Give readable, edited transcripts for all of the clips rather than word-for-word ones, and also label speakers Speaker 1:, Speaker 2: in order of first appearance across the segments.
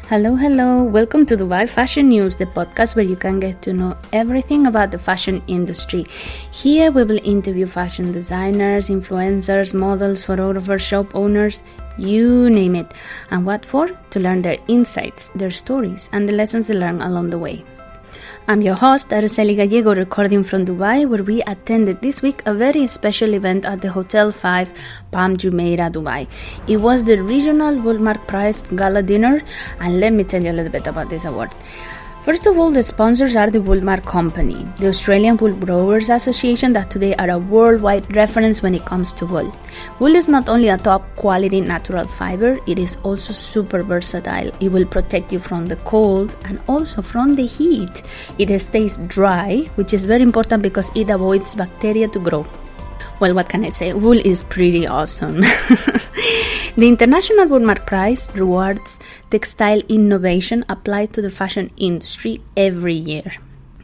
Speaker 1: Hello. Welcome to Dubai Fashion News, the podcast where you can get to know everything about the fashion industry. Here we will interview fashion designers, influencers, models, photographers, shop owners, you name it. And what for? To learn their insights, their stories, and the lessons they learn along the way. I'm your host, Araceli Gallego, recording from Dubai, where we attended this week a very special event at the Hotel 5, Palm Jumeirah, Dubai. It was the Regional Woolmark Prize Gala Dinner, and let me tell you a little bit about this award. First of all, the sponsors are the Woolmark Company, the Australian Wool Growers Association that today are a worldwide reference when it comes to wool. Wool is not only a top quality natural fiber, it is also super versatile. It will protect you from the cold and also from the heat. It stays dry, which is very important because it avoids bacteria to grow. Well, what can I say? Wool is pretty awesome. The International Woolmark Prize rewards textile innovation applied to the fashion industry every year.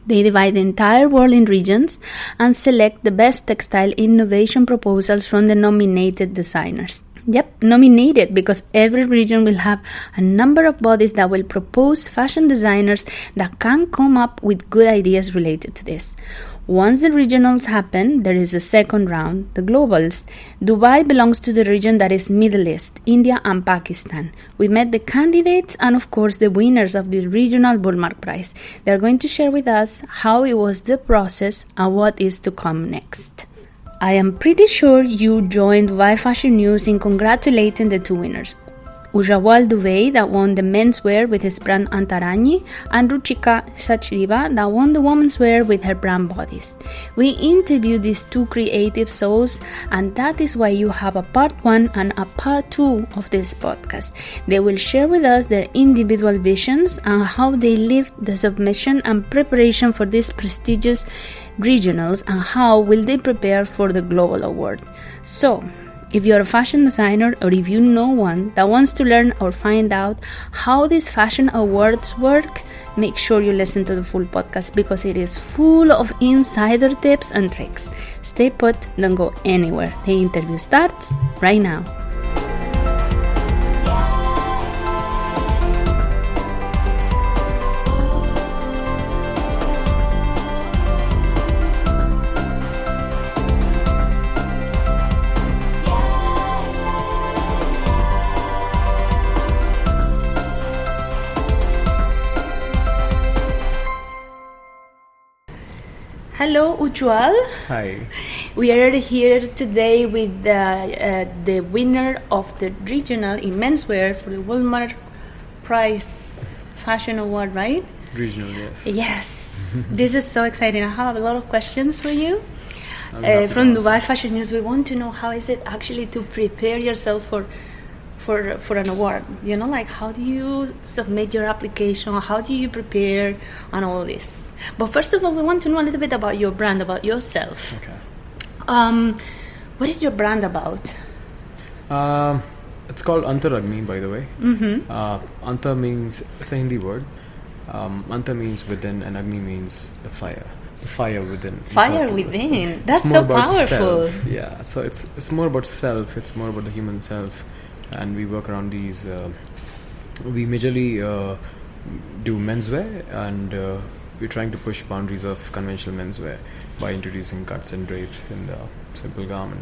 Speaker 1: They divide the entire world in regions and select the best textile innovation proposals from the nominated designers. Yep, nominated, because every region will have a number of bodies that will propose fashion designers that can come up with good ideas related to this. Once the regionals happen, there is a second round, the globals. Dubai belongs to the region that is Middle East, India and Pakistan. We met the candidates and of course the winners of the Regional Woolmark Prize. They are going to share with us how it was the process and what is to come next. I am pretty sure you joined Dubai Fashion News in congratulating the two winners. Ujjawal Dubey, that won the menswear with his brand Antar-Agni, and Ruchika Sachdevavfrom that won the womenswear with her brand Bodice. We interviewed these two creative souls, and that is why you have a part 1 and a part 2 of this podcast. They will share with us their individual visions and how they lived the submission and preparation for these prestigious regionals, and how will they prepare for the global award. So, if you're a fashion designer or if you know one that wants to learn or find out how these fashion awards work, make sure you listen to the full podcast because it is full of insider tips and tricks. Stay put, don't go anywhere. The interview starts right now. Hello, Ujjawal.
Speaker 2: Hi.
Speaker 1: We are here today with the winner of the regional in menswear for the Woolmark Prize Fashion Award, right?
Speaker 2: Regional, yes.
Speaker 1: Yes. This is so exciting. I have a lot of questions for you. From Dubai Fashion News, we want to know how is it actually to prepare yourself for an award? You know, like how do you submit your application? How do you prepare and all this? But first of all, we want to know a little bit about your brand, about yourself.
Speaker 2: Okay.
Speaker 1: What is your brand about?
Speaker 2: It's called Antar-Agni, by the way.
Speaker 1: Mm-hmm.
Speaker 2: Antar means, it's a Hindi word. Antar means within, and Agni means the fire. The fire within.
Speaker 1: Fire within. That's so powerful.
Speaker 2: Self. Yeah. So it's more about self. It's more about the human self, and we work around these. We majorly do menswear, and we're trying to push boundaries of conventional menswear by introducing cuts and drapes in the simple garment,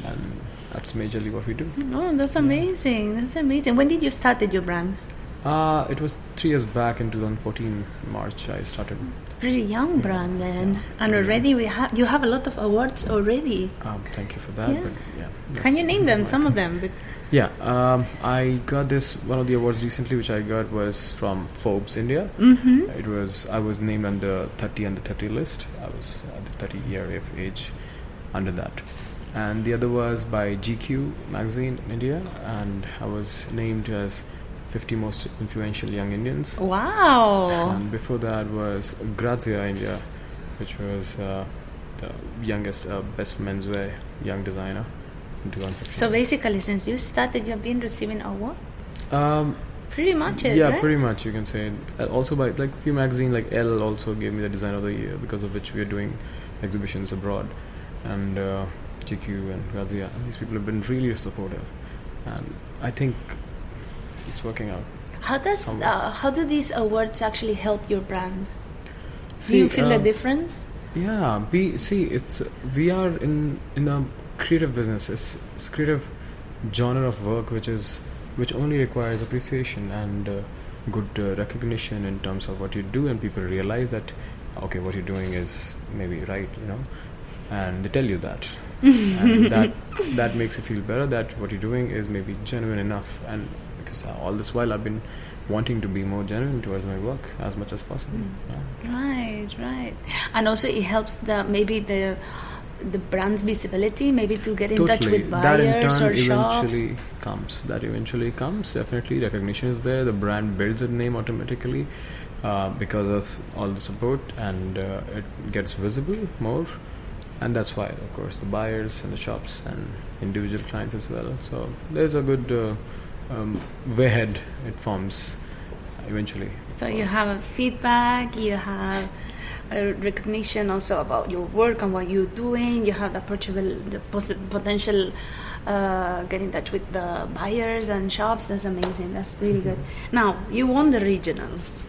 Speaker 2: and that's majorly what we do.
Speaker 1: Oh, that's amazing. That's amazing. When did you start your brand?
Speaker 2: It was 3 years back in 2014 March I started.
Speaker 1: Pretty young brand then. Yeah. And already you have a lot of awards already.
Speaker 2: Thank you for that.
Speaker 1: Yeah.
Speaker 2: But yeah,
Speaker 1: can you name them, some of them?
Speaker 2: Yeah, I got one of the awards recently which I got was from Forbes India.
Speaker 1: Mm-hmm.
Speaker 2: I was named under 30 under 30 list. I was at the 30 year of age under that. And the other was by GQ magazine in India, and I was named as 50 most influential young Indians.
Speaker 1: Wow.
Speaker 2: And before that was Grazia India, which was the youngest best menswear young designer in 2015.
Speaker 1: So basically, since you started, you've been receiving awards? Pretty much it,
Speaker 2: yeah,
Speaker 1: right?
Speaker 2: pretty much you can say. Also by like few magazines like Elle also gave me the design of the year, because of which we are doing exhibitions abroad, and GQ and Grazia, and these people have been really supportive, and I think it's working out.
Speaker 1: How do these awards actually help your brand? Do you feel a difference?
Speaker 2: Yeah, we are in a creative business. It's creative genre of work which only requires appreciation and good recognition in terms of what you do, and people realize that okay, what you're doing is maybe right, and they tell you that, and that makes you feel better that what you're doing is maybe genuine enough. And because all this while I've been wanting to be more genuine towards my work as much as possible.
Speaker 1: Right. And also it helps the brand's visibility, maybe to get in touch with buyers or shops.
Speaker 2: That eventually comes. Definitely recognition is there. The brand builds a name automatically because of all the support, and it gets visible more. And that's why, of course, the buyers and the shops and individual clients as well. So there's a good way ahead it forms eventually.
Speaker 1: So you have feedback, you have a recognition also about your work and what you're doing. You have the potential get in touch with the buyers and shops. That's amazing. That's really good. Now, you won the regionals.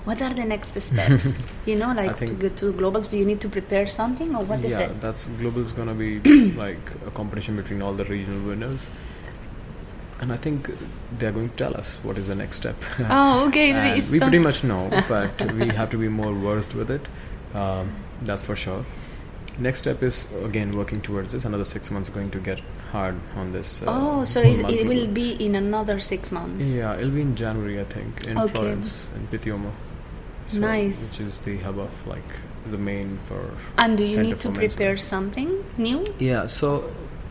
Speaker 1: What are the next steps? To get to globals, do you need to prepare something, or what is it?
Speaker 2: Yeah, that's global's gonna be like a competition between all the regional winners. And I think they're going to tell us what is the next step.
Speaker 1: Oh, okay.
Speaker 2: We pretty much know, but we have to be more versed with it. That's for sure. Next step is, again, working towards this. Another 6 months going to get hard on this.
Speaker 1: So it will be in another 6 months?
Speaker 2: Yeah, it'll be in January, I think, in Florence, in Pitiomo. So,
Speaker 1: nice.
Speaker 2: Which is the hub of the main for.
Speaker 1: And do you need to prepare something new?
Speaker 2: Yeah,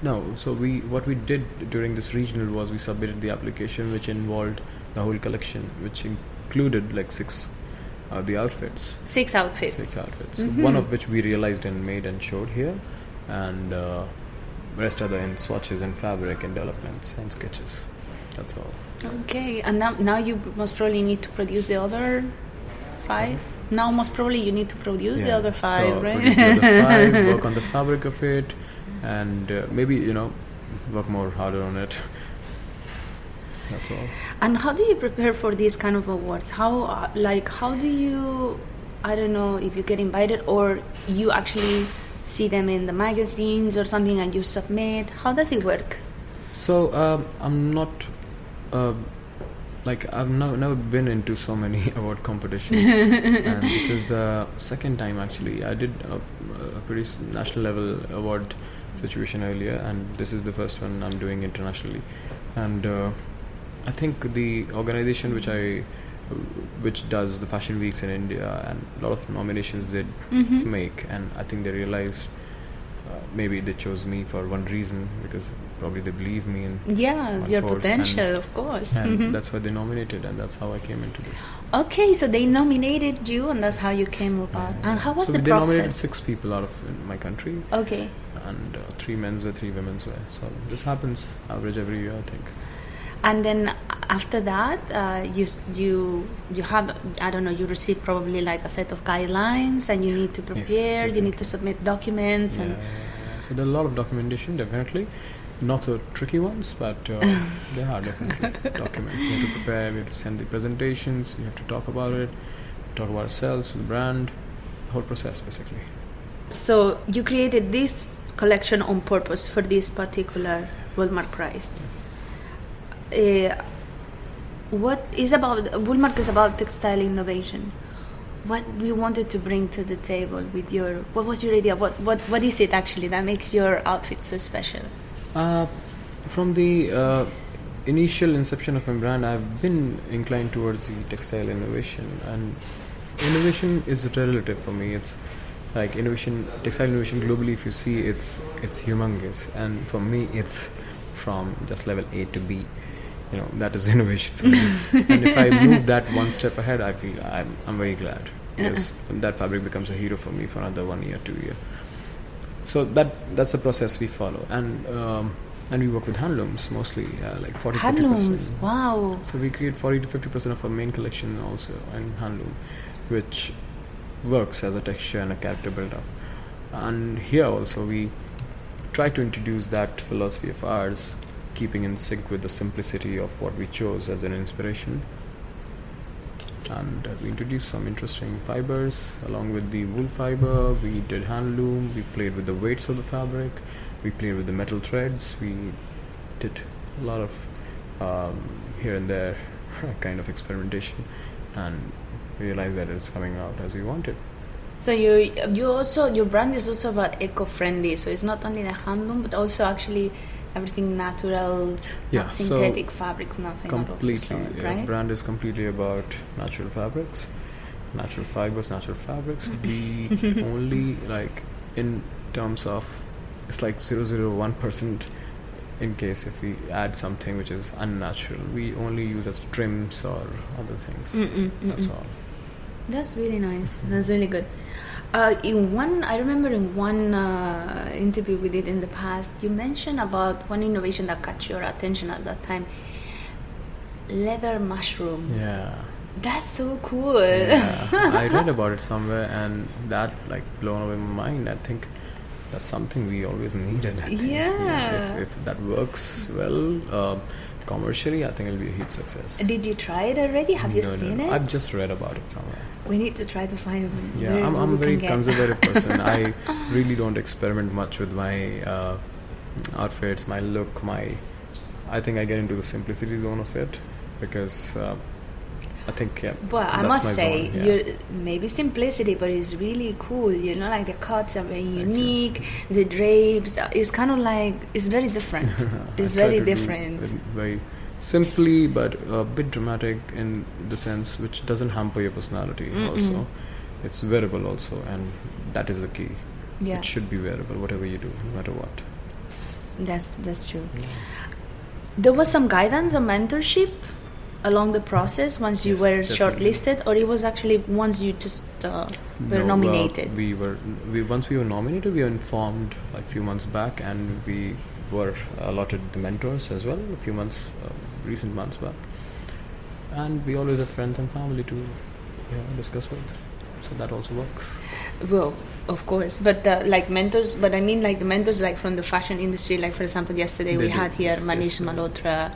Speaker 2: what we did during this regional was we submitted the application, which involved the whole collection, which included six outfits.
Speaker 1: 6 outfits.
Speaker 2: 6 outfits. Mm-hmm. One of which we realized and made and showed here, and rest are in swatches and fabric and developments and sketches. That's all.
Speaker 1: Okay, and now you most probably need to produce the other 5. Now most probably you need to produce the other 5, right?
Speaker 2: Produce the other 5, work on the fabric of it, and maybe work more harder on it. That's all.
Speaker 1: And how do you prepare for these kind of awards? How do you, I don't know if you get invited or you actually see them in the magazines or something and you submit? How does it work?
Speaker 2: So I'm not I've never been into so many award competitions, and this is the second time actually. I did a pretty national level award situation earlier, and this is the first one I'm doing internationally. And I think the organization which does the fashion weeks in India, and a lot of nominations they make, and I think they realized maybe they chose me for one reason, because probably they believe me in
Speaker 1: your potential, of course.
Speaker 2: And that's why they nominated, and that's how I came into this.
Speaker 1: Okay, so they nominated you, and that's how you came about. Yeah. And how was the process?
Speaker 2: They nominated 6 people out of my country.
Speaker 1: Okay.
Speaker 2: And 3 menswear, 3 womenswear. So this happens average every year, I think.
Speaker 1: And then after that, you have, I don't know, you receive probably a set of guidelines, and you need to prepare, you need to submit documents.
Speaker 2: Yeah. So there are a lot of documentation, definitely. Not so tricky ones, but there are definitely documents. You have to prepare, we have to send the presentations, we have to talk about it, talk about ourselves, the brand, the whole process basically.
Speaker 1: So you created this collection on purpose for this particular Woolmark Prize. Yes. Woolmark is about textile innovation. What you wanted to bring to the table with what was your idea? What is it actually that makes your outfit so special?
Speaker 2: From the initial inception of my brand, I've been inclined towards the textile innovation, and innovation is relative for me. It's like textile innovation globally, if you see, it's humongous, and for me it's from just level A to B. That is innovation for me. And if I move that one step ahead, I feel I'm very glad, because that fabric becomes a hero for me for another 1 year, 2 year. So that's the process we follow, and we work with handlooms mostly, 40-50%.
Speaker 1: Handlooms, wow!
Speaker 2: So we create 40-50% of our main collection also in handloom, which works as a texture and a character build-up. And here also we try to introduce that philosophy of ours, keeping in sync with the simplicity of what we chose as an inspiration, and we introduced some interesting fibers along with the wool fiber. We did hand loom. We played with the weights of the fabric. We played with the metal threads. We did a lot of here and there kind of experimentation, and realized that it's coming out as we wanted.
Speaker 1: So your brand is also about eco-friendly. So it's not only the handloom, but also actually everything natural, not synthetic fabrics, nothing.
Speaker 2: Completely,
Speaker 1: right?
Speaker 2: Brand is completely about natural fabrics, natural fibers, natural fabrics. We only like in terms of it's like 0.001%. In case if we add something which is unnatural, we only use as trims or other things. That's all.
Speaker 1: That's really nice. That's really good. I remember in one interview we did in the past, you mentioned about one innovation that caught your attention at that time. Leather mushroom.
Speaker 2: Yeah.
Speaker 1: That's so cool.
Speaker 2: Yeah. I read about it somewhere, and that like blown away my mind. I think that's something we always needed. I think.
Speaker 1: Yeah.
Speaker 2: If that works well commercially, I think it'll be a huge success.
Speaker 1: Did you try it already? Have you seen it?
Speaker 2: I've just read about it somewhere.
Speaker 1: We need to try to find.
Speaker 2: Yeah, I'm a very conservative person. I really don't experiment much with my outfits, my look, I think I get into the simplicity zone of it because I think,
Speaker 1: But I must say, maybe simplicity, but it's really cool. You know, like the cuts are very unique. The drapes, it's kind of like, it's very different. It's very different.
Speaker 2: Very simply, but a bit dramatic in the sense which doesn't hamper your personality. Also, it's wearable also, and that is the key. Yeah. It should be wearable, whatever you do, no matter what.
Speaker 1: That's true. Yeah. There was some guidance or mentorship along the process once you were shortlisted, or it was actually once you just were nominated?
Speaker 2: Once we were nominated, we were informed a few months back, and we were allotted the mentors as well recent months back, and we always have friends and family to discuss with, so that also works.
Speaker 1: Well, of course, but like mentors, but I mean like the mentors like from the fashion industry, like for example yesterday we had here Manish Malhotra.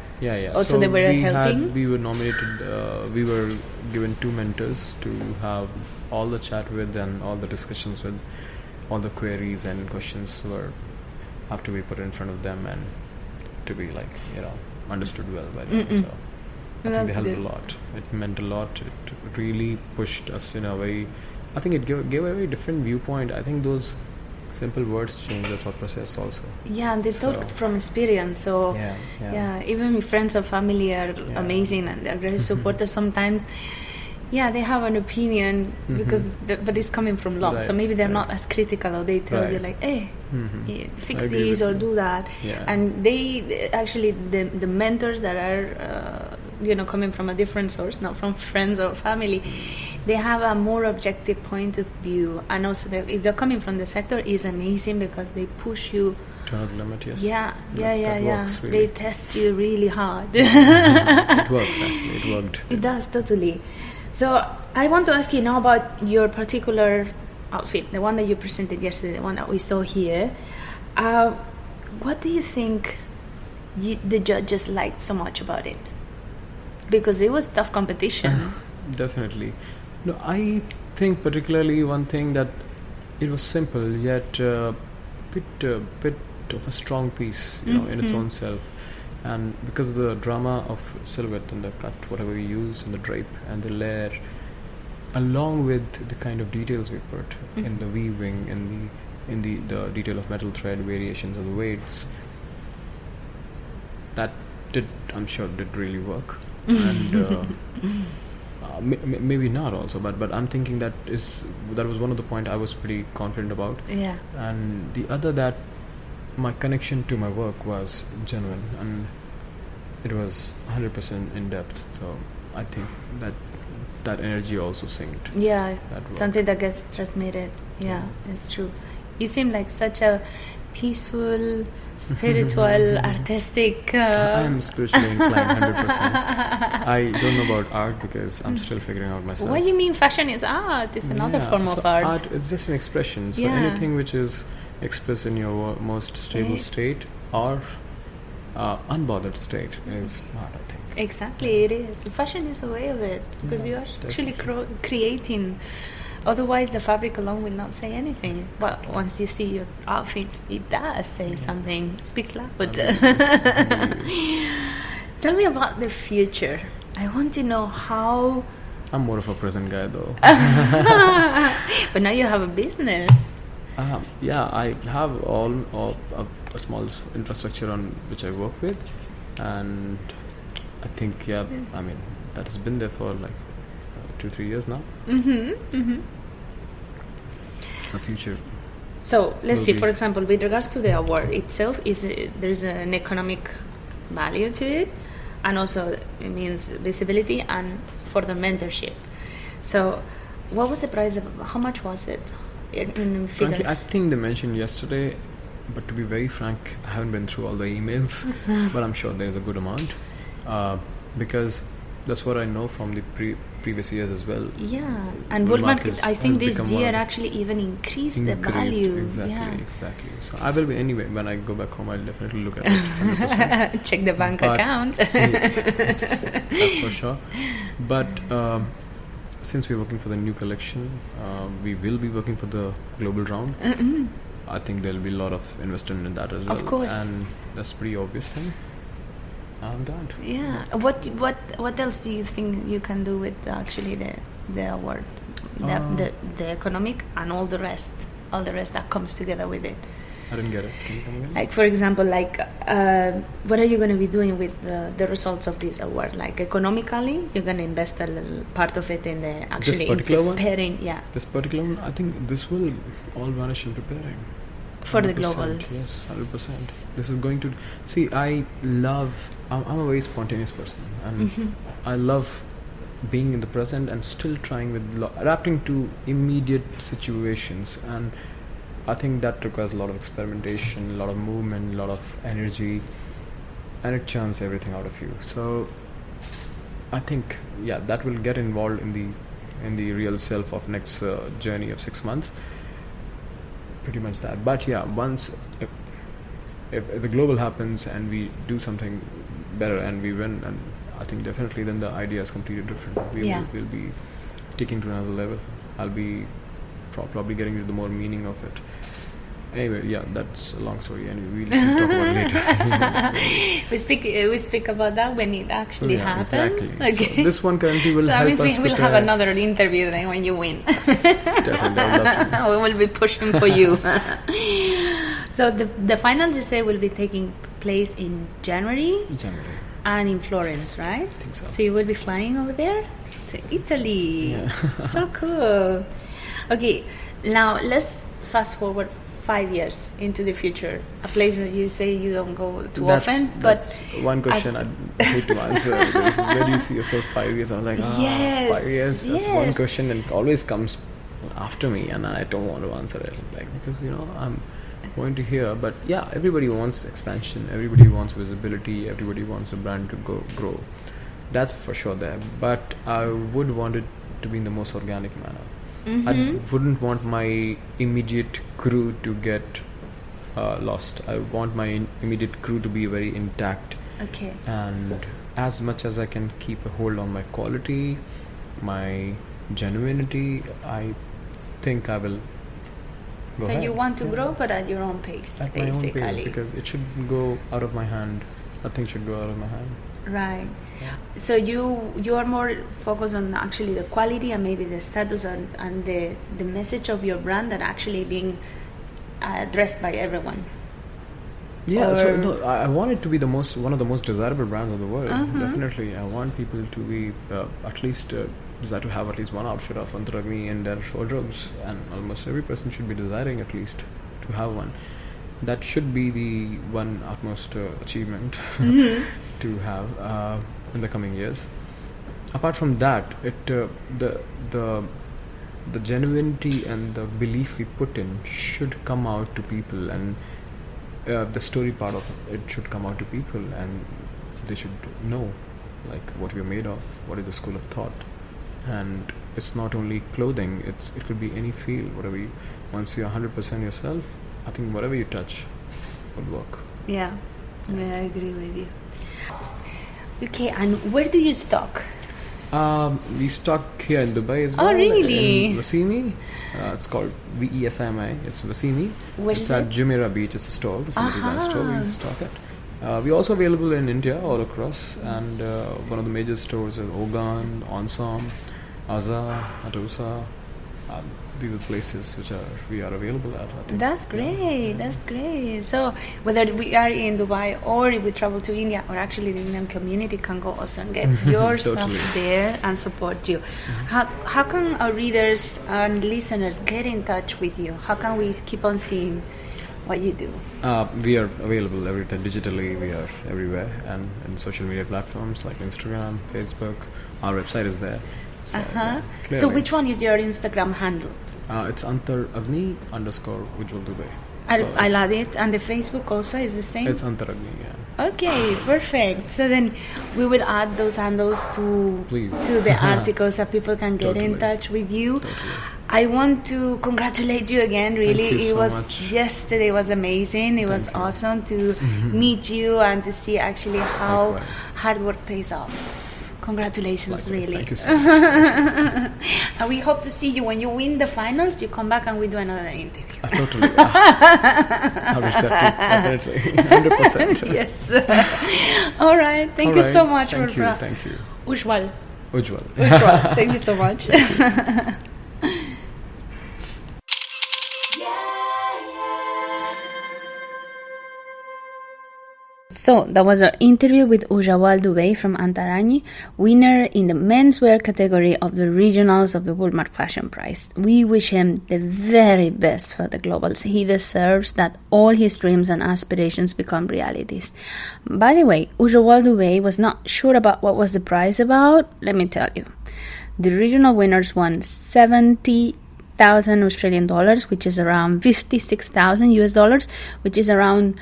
Speaker 1: Also, so they were helping.
Speaker 2: We were nominated, we were given 2 mentors to have all the chat with and all the discussions with. All the queries and questions have to be put in front of them and to be understood well by them. So I think they helped a lot. It meant a lot. It really pushed us in a way. I think it gave a very different viewpoint. I think those simple words change the thought process also.
Speaker 1: Yeah, and they talked from experience. So even friends or family are amazing and they're very supportive. Sometimes, they have an opinion because, but it's coming from love. Right, so maybe they're not as critical, or they tell you like, "Hey, fix this or do that." Yeah. And they actually the mentors that are coming from a different source, not from friends or family. They have a more objective point of view, and also if they're coming from the sector, is amazing because they push you
Speaker 2: to another limit. Yes.
Speaker 1: That works, really. They test you really hard.
Speaker 2: It works actually. It worked.
Speaker 1: It does totally. So I want to ask you now about your particular outfit, the one that you presented yesterday, the one that we saw here. What do you think the judges liked so much about it? Because it was tough competition.
Speaker 2: Definitely. No, I think particularly one thing that it was simple yet bit of a strong piece, in its own self, and because of the drama of silhouette and the cut, whatever we use, and the drape and the layer, along with the kind of details we put in the weaving, in the detail of metal thread, variations of the weights, I'm sure did really work, and. Maybe not also, but I'm thinking that was one of the points I was pretty confident about.
Speaker 1: Yeah.
Speaker 2: And the other, that my connection to my work was genuine and it was 100% in depth. So I think that energy also synced.
Speaker 1: Yeah, something that gets transmitted. Yeah, it's true. You seem like such a peaceful, spiritual, artistic.
Speaker 2: I am spiritually inclined, 100%. I don't know about art because I'm still figuring out myself.
Speaker 1: What do you mean fashion is art? It's another form of art.
Speaker 2: Art is just an expression. So anything which is expressed in your most stable state or unbothered state is smart, I think.
Speaker 1: Exactly, it is. Fashion is a way of it, because you are actually creating. Otherwise, the fabric alone will not say anything. But once you see your outfits, it does say something. It speaks loud. Tell me about the future. I want to know how.
Speaker 2: I'm more of a present guy, though.
Speaker 1: But now you have a business.
Speaker 2: Yeah, I have a small infrastructure on which I work with, and I think I mean that has been there for like 2-3 years now. It's a future.
Speaker 1: So let's see. For example, with regards to the award itself, there's an economic value to it, and also it means visibility and for the mentorship. So, what was the price of? How much was it? In figure?
Speaker 2: Frankly, I think they mentioned yesterday, but to be very frank, I haven't been through all the emails, but I'm sure there's a good amount, because that's what I know from the previous years as well.
Speaker 1: Yeah, and Woolmark I think this year actually even increased the value.
Speaker 2: Exactly. So I will be, anyway, when I go back home, I'll definitely look at it 100%.
Speaker 1: Check the bank account.
Speaker 2: That's for sure. But since we're working for the new collection, we will be working for the global round. I think there'll be a lot of investment in that as well.
Speaker 1: Of course.
Speaker 2: And that's a pretty obvious thing. I'm glad.
Speaker 1: Yeah. What else do you think you can do with actually the award, the economic and all the rest that comes together with it?
Speaker 2: I didn't get it. Can you come again?
Speaker 1: Like, for example, what are you going to be doing with the results of this award? Like, economically, you're going to invest a little part of it in the actually in preparing.
Speaker 2: Yeah. This particular one, I think this will all vanish in preparing.
Speaker 1: For the globals.
Speaker 2: Yes, 100%. This is going to... See, I'm a very spontaneous person. And I love being in the present and still trying with... adapting to immediate situations. And I think that requires a lot of experimentation, a lot of movement, a lot of energy. And it churns everything out of you. So, I think, that will get involved in the real self of next journey of 6 months. Pretty much that. But once if the global happens and we do something better and we win, and I think definitely then the idea is completely different. We'll be taking to another level. I'll be probably getting into the more meaning of it. Anyway, that's a long story, and we'll talk about it later.
Speaker 1: we speak about that when it actually happens.
Speaker 2: Exactly.
Speaker 1: Okay.
Speaker 2: So this one currently will help us.
Speaker 1: We'll have another interview then when you win.
Speaker 2: Definitely, I would love to.
Speaker 1: We will be pushing for you. So the finals, you say, will be taking place in January. And in Florence, right?
Speaker 2: I think so.
Speaker 1: So you will be flying over there to Italy.
Speaker 2: Yeah.
Speaker 1: So cool. Okay, now let's fast forward 5 years into the future, a place that you say you don't go too often.
Speaker 2: That's one question I hate to answer. Where do you see yourself 5 years? I'm like, 5 years. That's one question, and it always comes after me, and I don't want to answer it, because I'm going to hear. But everybody wants expansion. Everybody wants visibility. Everybody wants a brand to grow. That's for sure there. But I would want it to be in the most organic manner. I wouldn't want my immediate crew to get lost. I want my immediate crew to be very intact.
Speaker 1: Okay.
Speaker 2: And as much as I can keep a hold on my quality, my genuinity, I think I will go ahead.
Speaker 1: You want to grow, but at your own pace,
Speaker 2: at
Speaker 1: basically.
Speaker 2: My own pace, because it should go out of my hand. Nothing should go out of my hand.
Speaker 1: Right. Yeah. So you are more focused on actually the quality and maybe the status and the message of your brand that actually being addressed by everyone.
Speaker 2: Yeah, I want it to be one of the most desirable brands of the world. Definitely, I want people to be at least desire to have at least one outfit of Antar-Agni in their wardrobes, and almost every person should be desiring at least to have one. That should be the one utmost achievement to have in the coming years. Apart from that, the genuinity and the belief we put in should come out to people, and the story part of it should come out to people, and they should know what we're made of, what is the school of thought. And it's not only clothing, it could be any field, whatever once you're 100% yourself, I think whatever you touch will work.
Speaker 1: Yeah. Yeah, I agree with you. Okay, and where do you stock?
Speaker 2: We stock here in Dubai as well.
Speaker 1: Oh, really?
Speaker 2: In Wasimi. It's called VESIMI. It's Wasimi.
Speaker 1: Where
Speaker 2: it's
Speaker 1: is
Speaker 2: at
Speaker 1: it?
Speaker 2: Jumeirah Beach. It's a store. It's a little brand store. We stock it. We're also available in India, all across. And one of the major stores is Ogan, Onsam, Azza, Atosa. These are places which we are available at. I think.
Speaker 1: That's great. That's great. So whether we are in Dubai or if we travel to India, or actually the Indian community can go also and get your
Speaker 2: Totally.
Speaker 1: stuff there and support you. How can our readers and listeners get in touch with you? How can we keep on seeing what you do?
Speaker 2: We are available every time digitally. We are everywhere and in social media platforms like Instagram, Facebook. Our website is there. So,
Speaker 1: So which one is your Instagram handle?
Speaker 2: It's Antar-Agni _Ujjawal Dubey.
Speaker 1: I'll add it. And the Facebook also is the same?
Speaker 2: It's Antar-Agni, yeah.
Speaker 1: Okay, perfect. So then we will add those handles to the articles so people can get in touch with you.
Speaker 2: Totally.
Speaker 1: I want to congratulate you again. Really,
Speaker 2: Thank you
Speaker 1: it was
Speaker 2: much.
Speaker 1: Yesterday was amazing. It was awesome to meet you and to see actually how
Speaker 2: Likewise.
Speaker 1: hard work pays off. Congratulations,
Speaker 2: Likewise.
Speaker 1: really.
Speaker 2: Thank you so much.
Speaker 1: And we hope to see you when you win the finals. You come back and we do another interview.
Speaker 2: Totally. I wish that too. Definitely. 100%.
Speaker 1: Yes. All right. Thank you so much.
Speaker 2: Thank you.
Speaker 1: Ujjawal.
Speaker 2: Ujjawal.
Speaker 1: Thank you so much. So that was our interview with Ujjawal Dubey from Antar-Agni, winner in the menswear category of the regionals of the Woolmark Fashion Prize. We wish him the very best for the globals. He deserves that all his dreams and aspirations become realities. By the way, Ujjawal Dubey was not sure about what was the prize about. Let me tell you. The regional winners won 70,000 Australian dollars, which is around 56,000 US dollars, which is around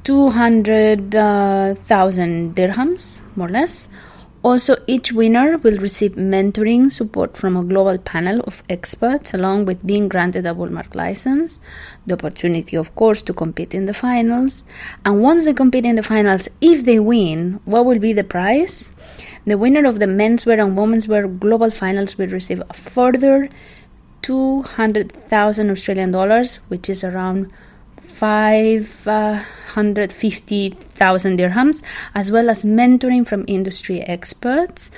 Speaker 1: 200,000 dirhams, more or less. Also, each winner will receive mentoring support from a global panel of experts, along with being granted a Woolmark license, the opportunity, of course, to compete in the finals. And once they compete in the finals, if they win, what will be the prize? The winner of the menswear and womenswear global finals will receive a further 200,000 Australian dollars, which is around 550,000 dirhams, as well as mentoring from industry experts.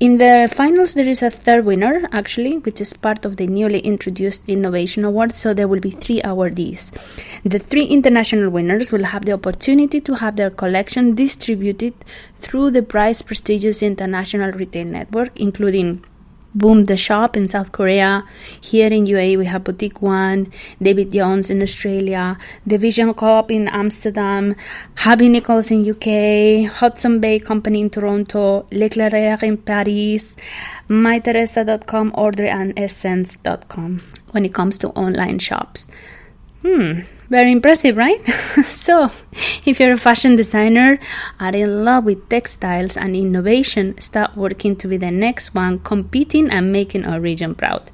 Speaker 1: In the finals, there is a third winner, actually, which is part of the newly introduced Innovation Award, so there will be 3 awardees. The 3 international winners will have the opportunity to have their collection distributed through the Prize prestigious international retail network, including Boom the Shop in South Korea. Here in UAE we have Boutique One, David Jones in Australia, The Vision Co-op in Amsterdam, Harvey Nichols in UK, Hudson Bay Company in Toronto, Leclerc in Paris, myteresa.com, Order and Essence.com when it comes to online shops. Very impressive, right? So, if you're a fashion designer, are in love with textiles and innovation, start working to be the next one competing and making our region proud.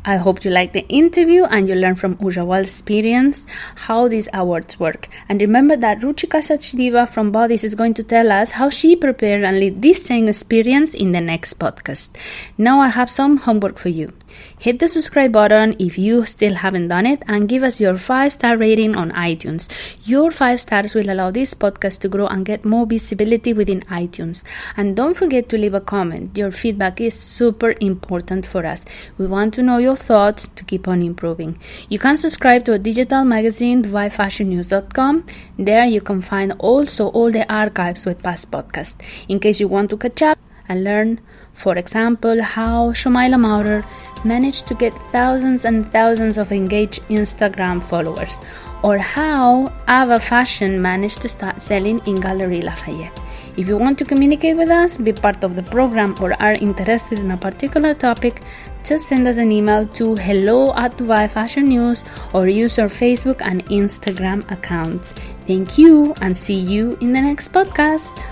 Speaker 1: I hope you like the interview and you learn from Ujjawal's experience how these awards work. And remember that Ruchika Sachdevavfrom Bodice is going to tell us how she prepared and led this same experience in the next podcast. Now I have some homework for you. Hit the subscribe button if you still haven't done it and give us your 5-star rating on iTunes. Your 5 stars will allow this podcast to grow and get more visibility within iTunes. And don't forget to leave a comment. Your feedback is super important for us. We want to know your thoughts to keep on improving. You can subscribe to a digital magazine, fashionnews.com. There you can find also all the archives with past podcasts in case you want to catch up and learn. For example, how Shumaila Maurer managed to get thousands and thousands of engaged Instagram followers, or how Ava Fashion managed to start selling in Galerie Lafayette. If you want to communicate with us, be part of the program, or are interested in a particular topic, just send us an email to hello@DubaiFashionNews or use our Facebook and Instagram accounts. Thank you and see you in the next podcast.